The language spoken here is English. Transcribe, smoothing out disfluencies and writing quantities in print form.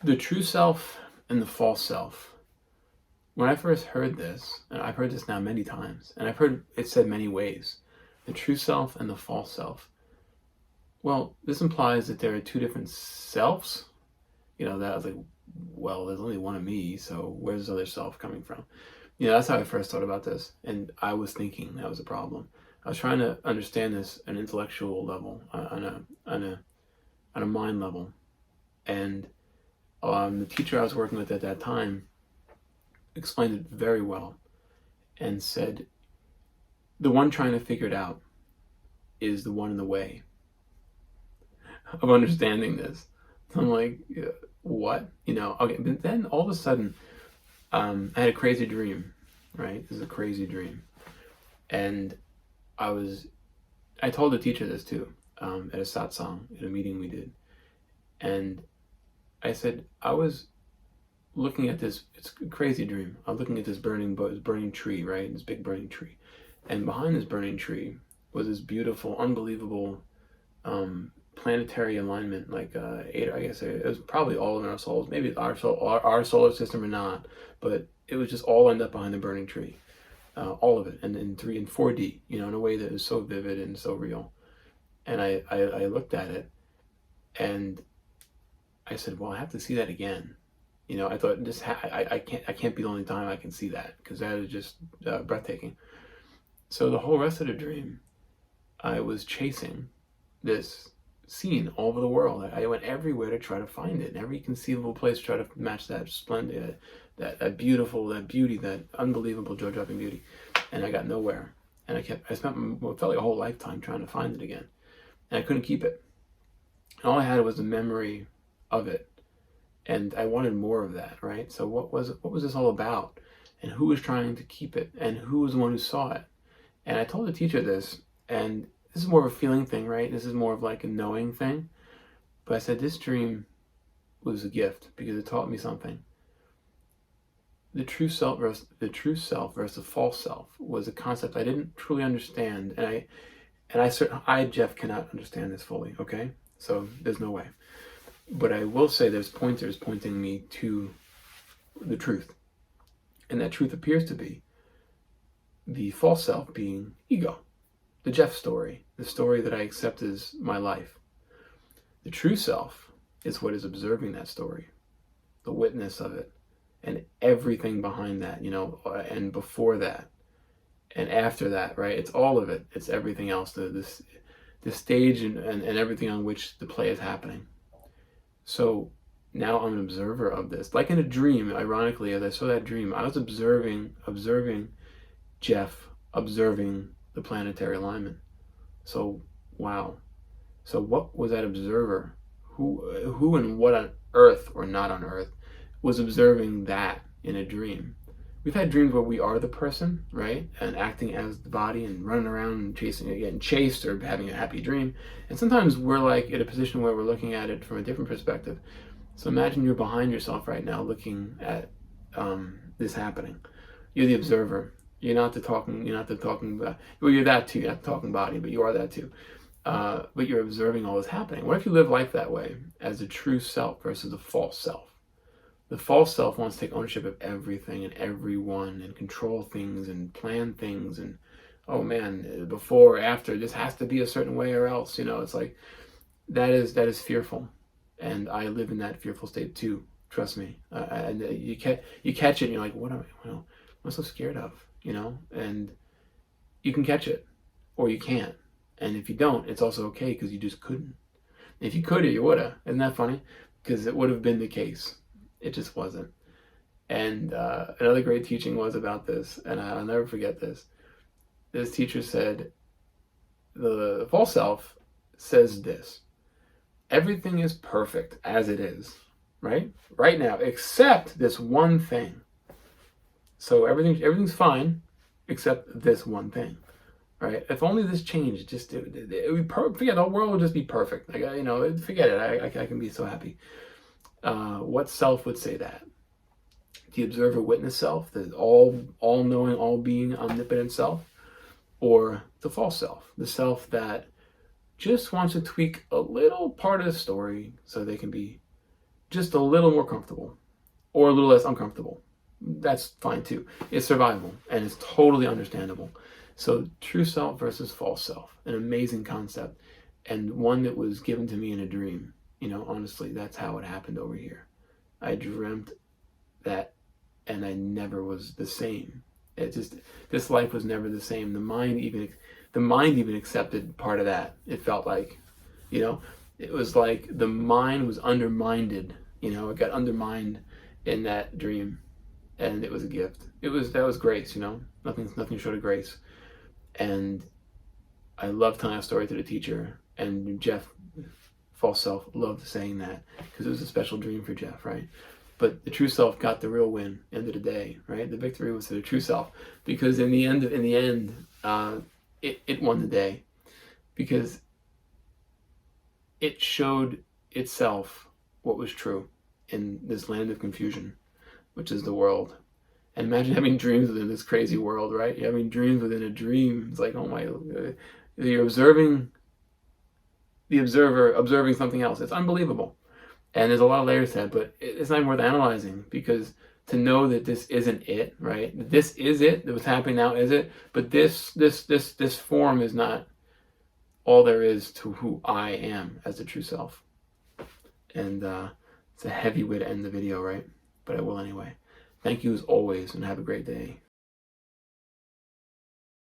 The true self and the false self. When I first heard this, and I've heard this now many times, and I've heard it said many ways, the true self and the false self. Well, this implies that there are two different selves. That I was like, well, there's only one of me, so where's the other self coming from? That's how I first thought about this, and I was thinking that was a problem. I was trying to understand this at an intellectual level, on a mind level, and the teacher I was working with at that time explained it very well and said, the one trying to figure it out is the one in the way of understanding this. I'm like, what? Okay, but then all of a sudden, I had a crazy dream, right? This is a crazy dream. And I told the teacher this too, at a satsang, in a meeting we did. And I said, I was looking at this, it's a crazy dream. I was looking at this burning tree, right? This big burning tree. And behind this burning tree was this beautiful, unbelievable planetary alignment, like eight, I guess it was probably all in our souls, maybe our solar system or not, but it was just all lined up behind the burning tree, all of it, and in 3 and 4D, in a way that was so vivid and so real. And I looked at it, and I said, well, I have to see that again. I thought I can't be the only time I can see that, because that is just breathtaking. So the whole rest of the dream, I was chasing this scene all over the world. I went everywhere to try to find it, in every conceivable place to try to match that splendid, that beautiful, that beauty, that unbelievable jaw-dropping beauty, and I got nowhere. And I spent what felt like a whole lifetime trying to find it again, and I couldn't keep it. And all I had was the memory of it, and I wanted more of that, right? So what was this all about, and who was trying to keep it, and who was the one who saw it? And I told the teacher this, and this is more of a feeling thing, right? This is more of like a knowing thing. But I said, this dream was a gift because it taught me something. The true self versus the false self was a concept I didn't truly understand, and I Jeff cannot understand this fully. Okay, so there's no way. But I will say there's pointers pointing me to the truth, and that truth appears to be the false self being ego. The Jeff story, the story that I accept as my life. The true self is what is observing that story, the witness of it, and everything behind that, and before that, and after that, right? It's all of it. It's everything else, the stage and everything on which the play is happening. So now I'm an observer of this. Like in a dream, ironically, as I saw that dream, I was observing Jeff, observing the planetary alignment. So, wow. So what was that observer? Who and what on earth, or not on earth, was observing that in a dream? We've had dreams where we are the person, right? And acting as the body and running around and getting chased, or having a happy dream. And sometimes we're like in a position where we're looking at it from a different perspective. So imagine you're behind yourself right now looking at this happening. You're the observer. You're not the talking well, you're that too. You're not the talking body, but you are that too. But you're observing all this happening. What if you live life that way, as the true self versus the false self? The false self wants to take ownership of everything and everyone, and control things and plan things, and oh man, before or after, this has to be a certain way or else. It's like that is fearful, and I live in that fearful state too. Trust me. And you catch it, and you're like, what am I so scared of? And you can catch it, or you can't. And if you don't, it's also okay, because you just couldn't. If you could, you woulda. Isn't that funny? Because it would have been the case. It just wasn't. And another great teaching was about this, and I'll never forget this. This teacher said, the false self says this: everything is perfect as it is, right? Right now, except this one thing. So everything's fine, except this one thing, right? If only this changed, just it would be perfect. Forget, the world would just be perfect. Like, forget it. I can be so happy. What self would say that? The observer witness self, the all-knowing, all-being, omnipotent self, or the false self, the self that just wants to tweak a little part of the story so they can be just a little more comfortable or a little less uncomfortable. That's fine too. It's survival and it's totally understandable. So true self versus false self, an amazing concept, and one that was given to me in a dream. Honestly, that's how it happened over here. I dreamt that, and I never was the same. This life was never the same. The mind even accepted part of that. It felt like, it was like the mind was undermined. It got undermined in that dream, and it was a gift. That was grace. Nothing short of grace. And I love telling a story to the teacher, and Jeff, false self, loved saying that because it was a special dream for Jeff, right? But the true self got the real win. End of the day, right? The victory was to the true self, because in the end, it won the day, because it showed itself what was true in this land of confusion, which is the world. And imagine having dreams within this crazy world, right? You're having dreams within a dream. It's like, oh my, you're observing the observer observing something else. It's unbelievable. And there's a lot of layers to that, but it's not even worth analyzing, because to know that this isn't it, right? This is it. What's happening now is it. But this form is not all there is to who I am as the true self. And it's a heavy way to end the video, right? But I will anyway. Thank you as always, and have a great day.